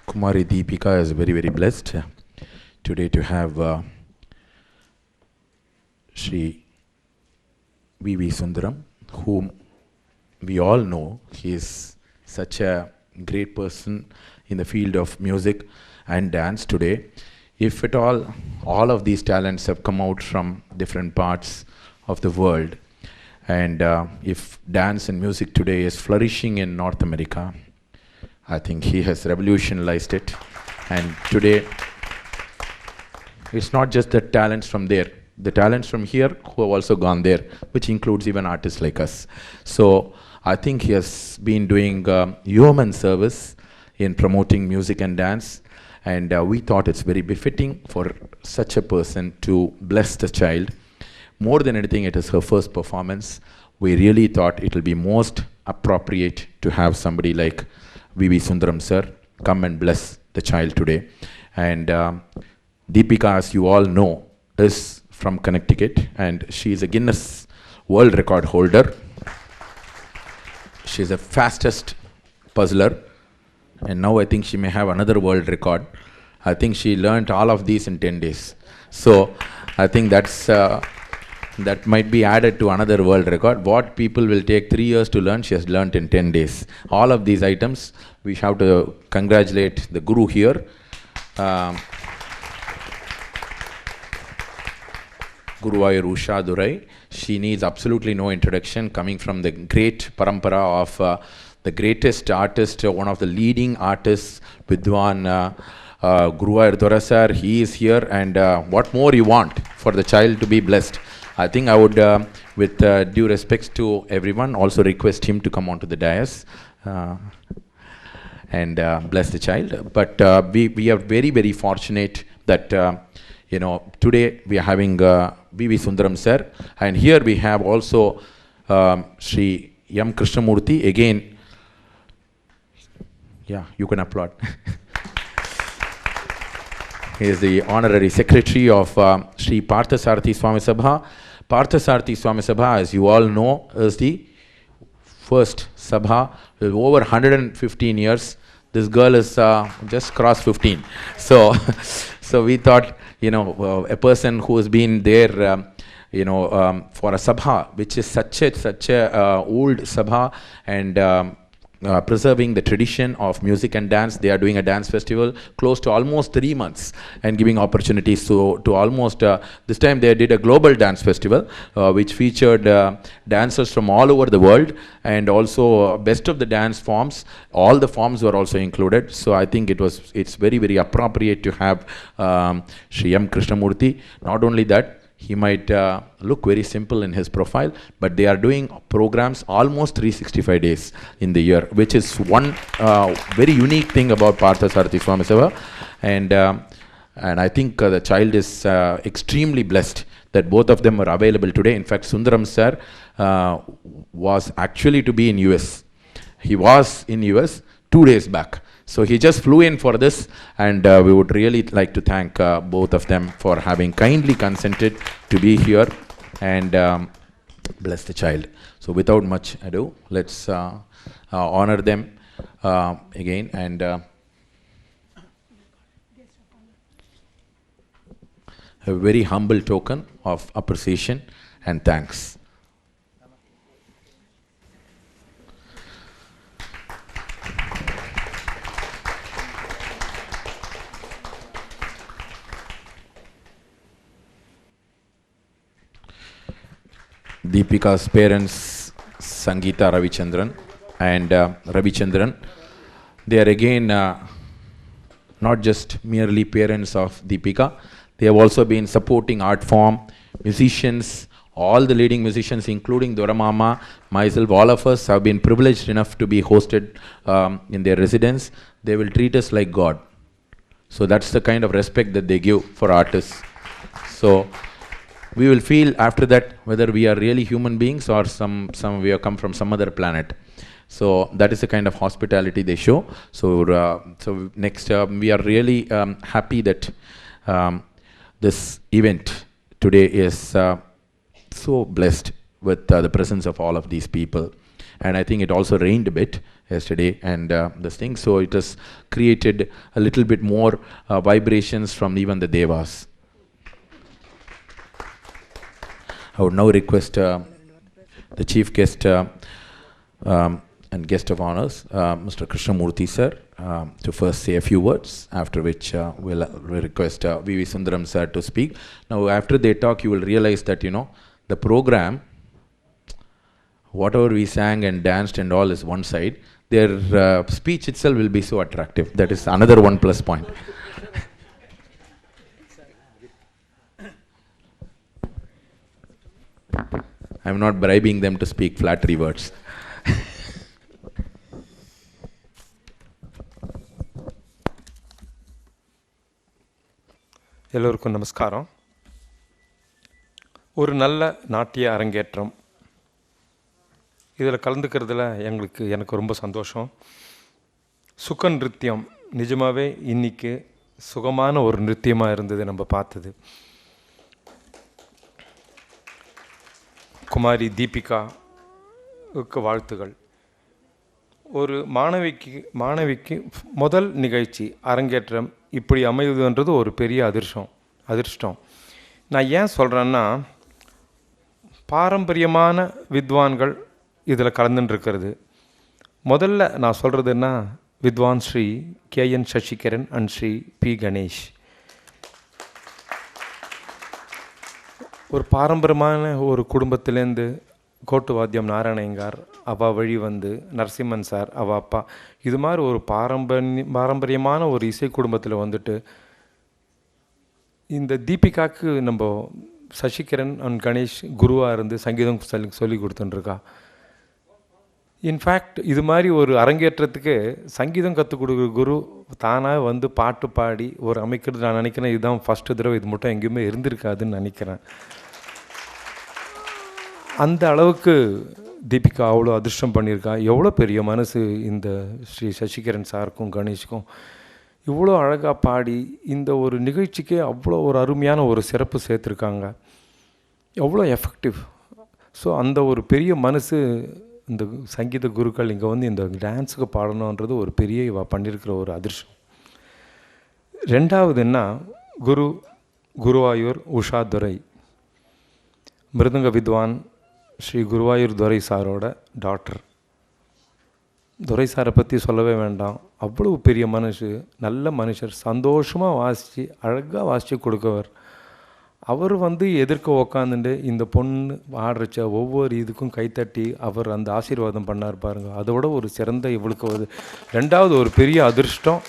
Kumari Deepika is very, very blessed today to have Shri V.V. Sundaram, whom we all know. He is such a great person in the field of music and dance today. If at all of these talents have come out from different parts of the world, and if dance and music today is flourishing in North America, I think he has revolutionized it. And today, it's not just the talents from there, the talents from here who have also gone there, which includes even artists like us. So I think he has been doing human service in promoting music and dance, and we thought it's very befitting for such a person to bless the child. More than anything, it is her first performance. We really thought it will be most appropriate to have somebody like V.V. Sundaram sir come and bless the child today. And Deepika, as you all know, is from Connecticut, and she is a Guinness World Record holder. She is the fastest puzzler, and now I think she may have another world record. I think she learned all of these in 10 days. So I think that might be added to another world record. What people will take 3 years to learn, she has learned in 10 days. All of these items, we have to congratulate the guru here. Guruvayur Usha Durai. She needs absolutely no introduction, coming from the great parampara of the greatest artist, one of the leading artists, Vidwan Guruvayur Durasar. He is here, and what more you want for the child to be blessed? I think I would, with due respects to everyone, also request him to come onto the dais and bless the child. But we are very, very fortunate that today we are having V.V. Sundaram sir, and here we have also Shri Krishnamurthy. Again, yeah, you can applaud. He is the honorary secretary of Sri.Partha Swamy Sabha. Partha Swamy Sabha, as you all know, is the first Sabha with over 115 years. This girl is just crossed 15. So we thought, a person who has been there, for a Sabha, which is such a old Sabha, and preserving the tradition of music and dance. They are doing a dance festival close to almost 3 months and giving opportunities to almost, this time they did a global dance festival which featured dancers from all over the world, and also best of the dance forms. All the forms were also included. So I think it's very, very appropriate to have Shri Krishnamurthy. Not only that, he might look very simple in his profile, but they are doing programs almost 365 days in the year, which is one very unique thing about Partha Swamy Sabha. And I think the child is extremely blessed that both of them are available today. In fact, Sundaram sir was actually to be in US. He was in US 2 days back. So he just flew in for this, and we would really like to thank both of them for having kindly consented to be here and bless the child. So without much ado, let's honor them again, and a very humble token of appreciation and thanks. Deepika's parents, Sangeeta Ravichandran and Ravichandran, they are again not just merely parents of Deepika. They have also been supporting art form, musicians, all the leading musicians, including Doramama, myself, all of us have been privileged enough to be hosted in their residence. They will treat us like God. So that's the kind of respect that they give for artists. So we will feel after that whether we are really human beings or some we have come from some other planet. So that is the kind of hospitality they show. So next, we are really happy that this event today is so blessed with the presence of all of these people. and I think it also rained a bit yesterday, and this thing, so it has created a little bit more vibrations from even the devas. I would now request the chief guest and guest of honors, Mr. Krishnamurthy sir, to first say a few words, after which we'll request V.V. Sundaram sir to speak. Now, after they talk, you will realize that, the program, whatever we sang and danced and all is one side. Their speech itself will be so attractive. That is another 1 plus point. I'm not bribing them to speak flattery words. எல்லோருக்கும் நமஸ்காரம். ஒரு நல்ல நாட்டிய அரங்கேற்றம், இதில் கலந்துக்கிறதுல எனக்கு ரொம்ப சந்தோஷம். சுக நிருத்தியம் நிஜமாகவே இன்றைக்கி சுகமான ஒரு நிருத்தியமாக இருந்தது. நம்ம பார்த்தது குமாரி தீபிகாவுக்கு வாழ்த்துகள். ஒரு மாணவிக்கு முதல் நிகழ்ச்சி அரங்கேற்றம் இப்படி அமைவதுன்றது ஒரு பெரிய அதிர்ஷ்டம். நான் ஏன் சொல்கிறேன்னா, பாரம்பரியமான வித்வான்கள் இதில் கலந்துட்டுருக்கிறது. முதல்ல நான் சொல்கிறதுன்னா, வித்வான் Shri K.N. Sasikaran and Shri P. Ganesh. ஒரு பாரம்பரியமான ஒரு குடும்பத்திலேருந்து கோட்டு வாத்தியம் நாராயணங்கார் அவா வழி வந்து நரசிம்மன் சார் அவா அப்பா, இது மாதிரி ஒரு பாரம்பரியமான ஒரு இசை குடும்பத்தில் வந்துட்டு இந்த தீபிகாவுக்கு நம்ம சசிகரன் அண்ட் கணேஷ் குருவாக இருந்து சங்கீதம் சொல்லி கொடுத்துட்டுருக்கா. இன்ஃபேக்ட் இது மாதிரி ஒரு அரங்கேற்றத்துக்கு சங்கீதம் கற்றுக் கொடுக்குற குரு தானாக வந்து பாட்டு பாடி ஒரு அமைக்கிறது நான் நினைக்கிறேன் இதுதான் ஃபஸ்ட்டு தடவை. இது மட்டும் எங்கேயுமே இருந்திருக்காதுன்னு நினைக்கிறேன். அந்த அளவுக்கு தீபிகா அவ்வளோ அதிர்ஷ்டம் பண்ணியிருக்கா. எவ்வளோ பெரிய மனசு இந்த ஸ்ரீ சசிகரன் சாருக்கும் கணேஷுக்கும். இவ்வளோ அழகாக பாடி இந்த ஒரு நிகழ்ச்சிக்கே அவ்வளோ ஒரு அருமையான ஒரு சிறப்பு சேர்த்துருக்காங்க. எவ்வளோ எஃபெக்டிவ். ஸோ அந்த ஒரு பெரிய மனசு இந்த சங்கீத குருக்கள் இங்கே வந்து இந்த டான்ஸுக்கு பாடணுன்றது ஒரு பெரிய பண்ணியிருக்கிற ஒரு அதிர்ஷ்டம். ரெண்டாவதுன்னா குருவாயூர் உஷா துரை, மிருதங்க வித்வான் ஸ்ரீ குருவாயூர் துரை சாரோட டாக்டர். துரை சாரை பற்றி சொல்லவே வேண்டாம். அவ்வளோ பெரிய நல்ல மனுஷர், சந்தோஷமாக வாசித்து அழகாக வாசித்து கொடுக்கவர். அவர் வந்து எதிர்க்க உக்காந்துட்டு இந்த பொண்ணு ஆடுறச்ச ஒவ்வொரு இதுக்கும் கைத்தட்டி அவர் அந்த ஆசீர்வாதம் பண்ணார் பாருங்க. அதோட ஒரு சிறந்த இவளுக்கு ரெண்டாவது ஒரு பெரிய அதிர்ஷ்டம்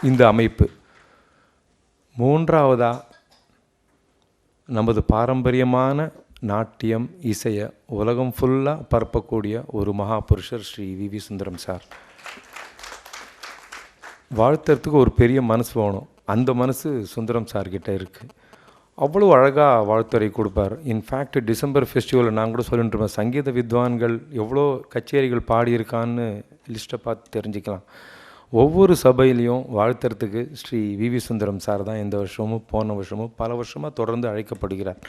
இந்த அமைப்பு. மூன்றாவதாக நமது பாரம்பரியமான நாட்டியம் இசையை உலகம் ஃபுல்லாக பரப்பக்கூடிய ஒரு மகாபுருஷர் ஸ்ரீ V.V. சுந்தரம் சார். வாழ்த்துறதுக்கு ஒரு பெரிய மனசு வேணும். அந்த மனசு சுந்தரம் சார்கிட்ட இருக்குது. அவ்வளோ அழகாக வாழ்த்துறை கொடுப்பார். இன்ஃபேக்ட் டிசம்பர் ஃபெஸ்டிவலில் நான் கூட சொல்லிட்டு இருப்பேன், சங்கீத வித்வான்கள் எவ்வளோ கச்சேரிகள் பாடியிருக்கான்னு லிஸ்ட்டை பார்த்து தெரிஞ்சுக்கலாம். ஒவ்வொரு சபையிலையும் வாழ்த்துறதுக்கு ஸ்ரீ V.V. சுந்தரம் சார் தான் இந்த வருஷமும் போன வருஷமும் பல வருஷமாக தொடர்ந்து அழைக்கப்படுகிறார்.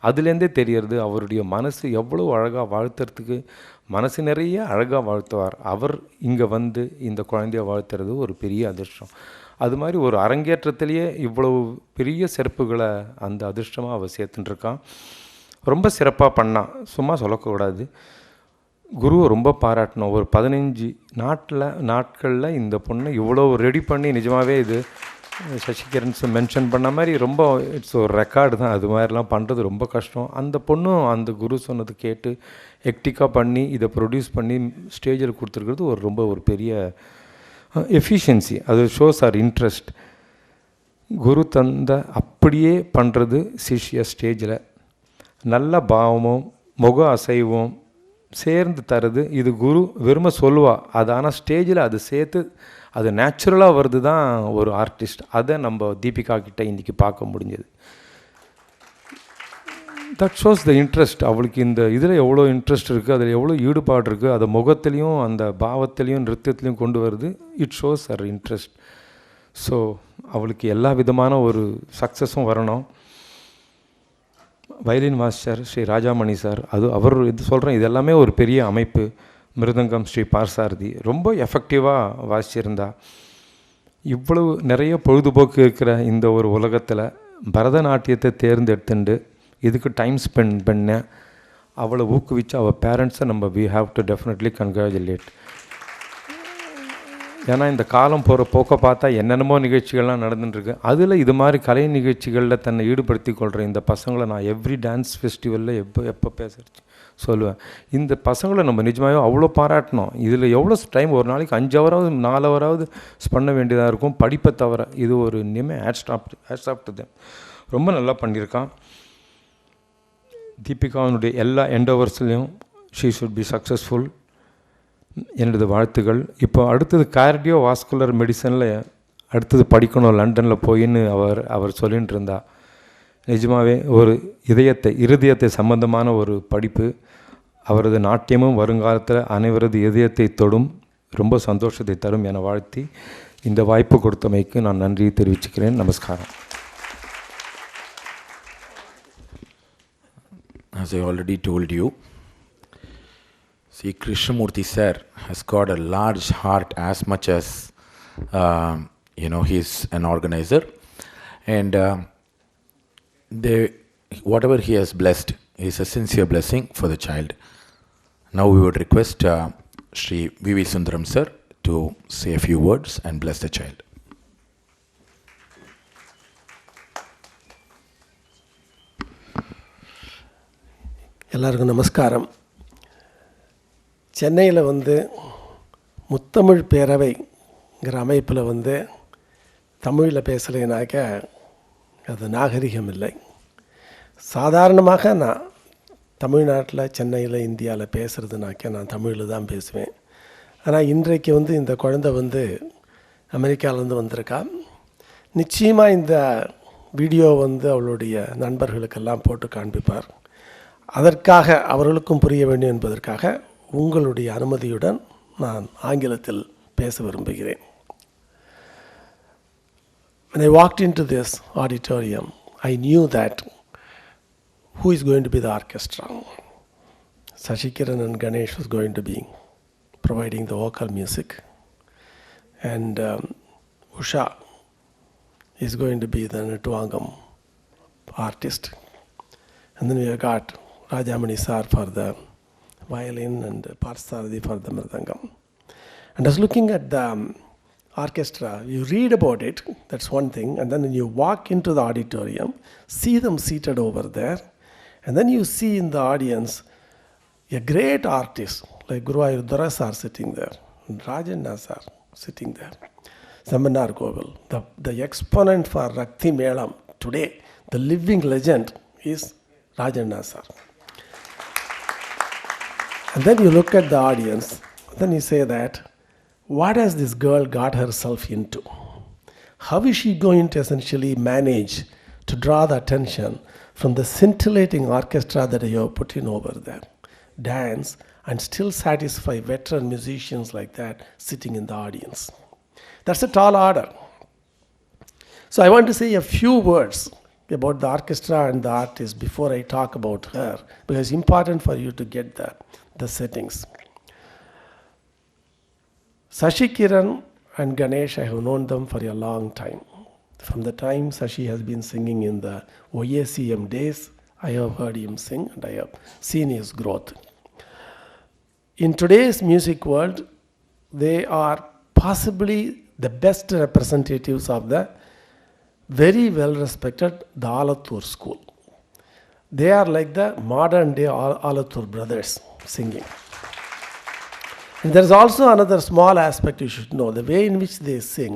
அதுலேருந்தே தெரியறது அவருடைய மனசு எவ்வளோ அழகாக வாழ்த்துறதுக்கு மனசு நிறைய அழகாக வாழ்த்துவார். அவர் இங்கே வந்து இந்த குழந்தைய வாழ்த்துறது ஒரு பெரிய அதிர்ஷ்டம். அது மாதிரி ஒரு அரங்கேற்றத்திலேயே இவ்வளவு பெரிய சிறப்புகளை அந்த அதிர்ஷ்டமாக அவர் சேர்த்துட்டுருக்கான். ரொம்ப சிறப்பாக பண்ணான், சும்மா சொல்லக்கூடாது. குருவை ரொம்ப பாராட்டணும். ஒரு 15 நாட்களில் இந்த பொண்ணு இவ்வளோ ரெடி பண்ணி, நிஜமாகவே இது சசிகரன்ஸ் மென்ஷன் பண்ண மாதிரி ரொம்ப இட்ஸ் ஒரு ரெக்கார்டு தான். அது மாதிரிலாம் பண்ணுறது ரொம்ப கஷ்டம். அந்த பொண்ணும் அந்த குரு சொன்னது கேட்டு ஹெக்டிக்காக பண்ணி இதை ப்ரொடியூஸ் பண்ணி ஸ்டேஜில் கொடுத்துருக்கிறது ஒரு பெரிய எஃபிஷியன்சி. அது ஷோஸ் ஆர் இன்ட்ரெஸ்ட். குரு தந்த அப்படியே பண்ணுறது சிஷ்ய ஸ்டேஜில் நல்ல பாவமும் முக அசைவும் சேர்ந்து தருது. இது குரு வெறுமை சொல்லுவா, அது ஆனால் ஸ்டேஜில் அது சேர்த்து அது நேச்சுரலாக வருது தான் ஒரு ஆர்டிஸ்ட். அதை நம்ம தீபிகா கிட்ட இன்றைக்கி பார்க்க முடிஞ்சது. That shows the interest. அவளுக்கு இந்த இதில் எவ்வளோ இன்ட்ரெஸ்ட் இருக்குது, அதில் எவ்வளோ ஈடுபாடு இருக்குது, அதை முகத்துலேயும் அந்த பாவத்துலேயும் நிருத்தியத்துலேயும் கொண்டு வருது. It shows her interest. So அவளுக்கு எல்லா விதமான ஒரு சக்ஸஸும் வரணும். Violin master Shri Rajamani sir, அவர் இது சொல்கிறேன், இது எல்லாமே ஒரு பெரிய அமைப்பு. மிருதங்கம் ஸ்ரீ பார்சாரதி ரொம்ப எஃபெக்டிவாக வாசிச்சிருந்தா. இவ்வளவு நிறைய பொழுதுபோக்கு இருக்கிற இந்த ஒரு உலகத்தில் பரதநாட்டியத்தை தேர்ந்தெடுத்துண்டு இதுக்கு டைம் ஸ்பெண்ட் பண்ண அவளை ஊக்குவிச்சு அவள் பேரண்ட்ஸை நம்ம we have to definitely congratulate. ஏன்னா இந்த காலம் போகிற போக்க பார்த்தா என்னென்னமோ நிகழ்ச்சிகள்லாம் நடந்துட்டுருக்கு. அதில் இது மாதிரி கலை நிகழ்ச்சிகளில் தன்னை ஈடுபடுத்தி கொள்கிற இந்த பசங்களை நான் எவ்ரி டான்ஸ் ஃபெஸ்டிவலில் எப்போ பேசுகிறேன் சொல்லுவேன். இந்த பசங்களை நம்ம நிஜமாகவே அவ்வளோ பாராட்டணும். இதில் எவ்வளோ டைம், ஒரு நாளைக்கு 5 ஹவராவது 4 ஹவராவது பண்ண வேண்டியதாக இருக்கும் படிப்பை தவிர. இது ஒரு இனிமேல் ஹேட்ஸ்டாப்டு ரொம்ப நல்லா பண்ணியிருக்கான். தீபிகாவுடைய எல்லா எண்டோவர்ஸ்லேயும் ஷீ ஷுட் பி சக்ஸஸ்ஃபுல். என்னோடய வாழ்த்துக்கள். இப்போ அடுத்தது கார்டியோ வாஸ்குலர் மெடிசனில் அடுத்தது படிக்கணும் லண்டனில் போயின்னு அவர் சொல்லிகிட்டு இருந்தா. நிஜமாகவே ஒரு இருதயத்தை சம்பந்தமான ஒரு படிப்பு. அவரது நாட்டியமும் வருங்காலத்தில் அனைவரது இதயத்தை தொடும், ரொம்ப சந்தோஷத்தை தரும் என வாழ்த்தி இந்த வாய்ப்பு கொடுத்தமைக்கு நான் நன்றி தெரிவிச்சுக்கிறேன். நமஸ்காரம். As I already told you, Shri.Krishnamurthy sir has got a large heart as much as he is an organizer, and whatever he has blessed is a sincere blessing for the child. Now we would request Shri V.V. Sundaram sir to say a few words and bless the child. எல்லாருக்கும் நமஸ்காரம். சென்னையில் முத்தமிழ் பேரவைங்கிற அமைப்பில் தமிழில் பேசலைனாக்க அது நாகரிகம் இல்லை. சாதாரணமாக நான் தமிழ்நாட்டில், சென்னையில், இந்தியாவில் பேசுகிறதுனாக்க நான் தமிழில் தான் பேசுவேன். ஆனால் இன்றைக்கு இந்த குழந்தை அமெரிக்காவிலேருந்து வந்திருக்கா. நிச்சயமாக இந்த வீடியோ அவளுடைய நண்பர்களுக்கெல்லாம் போட்டு காண்பிப்பார். அதற்காக அவர்களுக்கும் புரிய வேண்டும் என்பதற்காக உங்களுடைய அனுமதியுடன் நான் ஆங்கிலத்தில் பேச விரும்புகிறேன். When I walked into this auditorium, I knew that who is going to be the orchestra. Sashikiran and Ganesh was going to be providing the vocal music, and Usha is going to be the Nrithyam artist, and then we have got Rajamani sir for the violin and Parsardi for the mridangam. And I was looking at the orchestra. You read about it, that's one thing, and then when you walk into the auditorium, see them seated over there, and then you see in the audience a great artist like Guru Ayurudhara sir sitting there, and Rajanna sir sitting there, Samanar Govil, the exponent for Rakti Melam today, the living legend is Rajanna sir. And then you look at the audience, then you say that, what has this girl got herself into? How is she going to essentially manage to draw the attention from the scintillating orchestra that you have put in over there, dance, and still satisfy veteran musicians like that sitting in the audience? That's a tall order. So I want to say a few words about the orchestra and the artist before I talk about her, because it's important for you to get the settings. Sashi Kiran and Ganesh, I have known them for a long time. From the time Sashi has been singing in the OACM days, I have heard him sing and I have seen his growth. In today's music world, they are possibly the best representatives of the very well respected the Alathur school. They are like the modern day Alathur brothers singing. And there is also another small aspect you should know. The way in which they sing,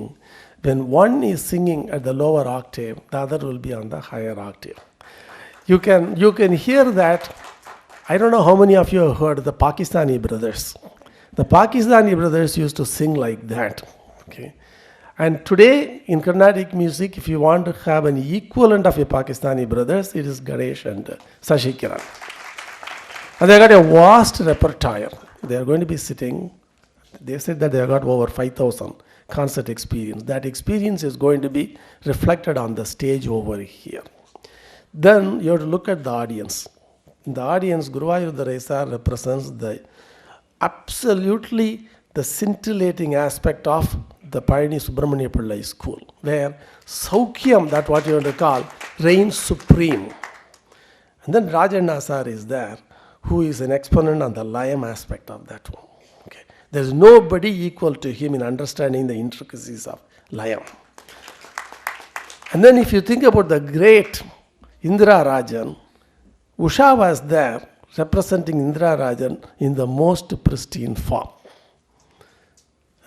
when one is singing at the lower octave, the other will be on the higher octave. You can hear that. I don't know how many of you have heard the Pakistani brothers. The Pakistani brothers used to sing like that. Okay. And today in Carnatic music, if you want to have an equivalent of a Pakistani brothers, it is Ganesh and Sashi Kiran. And they got a vast repertoire. They are going to be sitting. They said that they have got over 5,000 concert experience. That experience is going to be reflected on the stage over here. Then you have to look at the audience. In the audience, Guru Ayurudhara represents the absolutely the scintillating aspect of the Payani Subramania Pillai school, where Saukyam, that what you want to call, reigns supreme. And then Rajanna sir is there, who is an exponent on the Layam aspect of that one. Okay. There is nobody equal to him in understanding the intricacies of Layam. And then if you think about the great Indira Rajan, Usha was there representing Indira Rajan in the most pristine form.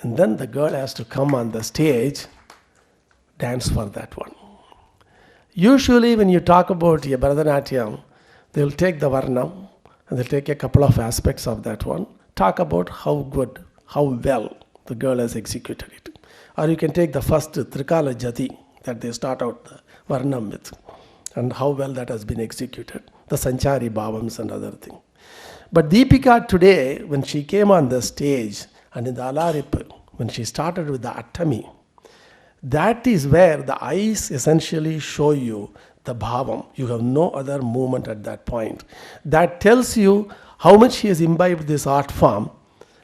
And then the girl has to come on the stage, dance for that one. Usually when you talk about a Bharatanatyam, they'll take the Varnam and they'll take a couple of aspects of that one, talk about how good, how well the girl has executed it. Or you can take the first Trikala Jati that they start out the Varnam with, and how well that has been executed, the Sanchari Bhavams and other things. But Deepika today, when she came on the stage, and in the Alarip, when she started with the Attami, that is where the eyes essentially show you the bhavam. You have no other movement at that point. That tells you how much she has imbibed this art form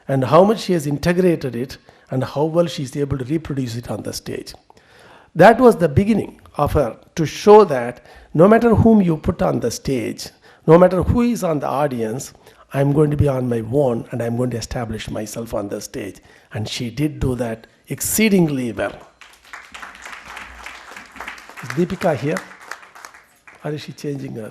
and how much she has integrated it and how well she is able to reproduce it on the stage. That was the beginning of her, to show that no matter whom you put on the stage, no matter who is on the audience, I'm going to be on my own and I'm going to establish myself on the stage. And she did do that exceedingly well. Is Deepika here? Or is she changing her?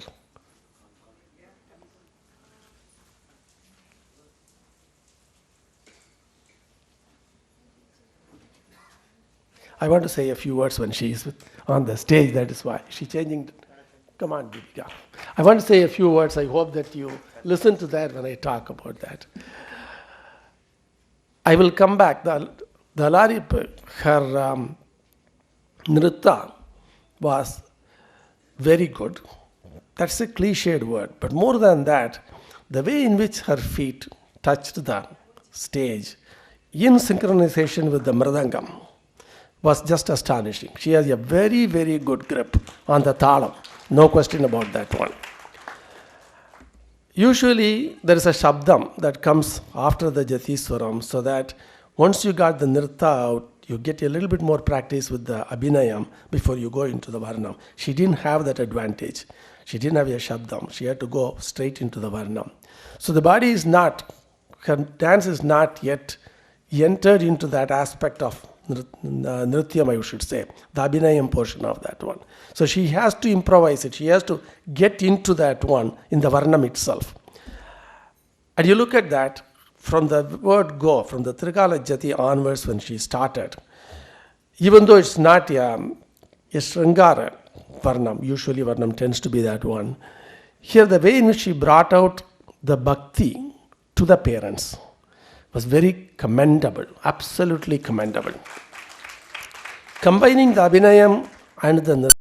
I want to say a few words when she is on the stage, that is why. She's changing. Come on, Deepika. I want to say a few words. I hope that you listen to that when I talk about that. I will come back. The Larip, her Nritya was very good. That's a cliched word. But more than that, the way in which her feet touched the stage in synchronization with the Mridangam was just astonishing. She has a very, very good grip on the talam. No question about that one. Usually there is a shabdam that comes after the Jatiswaram, so that once you got the Nritya out, you get a little bit more practice with the Abhinayam before you go into the Varnam. She didn't have that advantage. She didn't have a shabdam. She had to go straight into the Varnam. So the body is not, her dance is not yet entered into that aspect of Nrithyam, I should say, the Abhinayam portion of that one. So she has to improvise it. She has to get into that one in the Varnam itself. And you look at that, from the word go, from the Trikala Jati onwards when she started, even though it's not a Sringara Varnam, usually Varnam tends to be that one, here the way in which she brought out the bhakti to the parents was very commendable, absolutely commendable. Combining the Abhinayam and the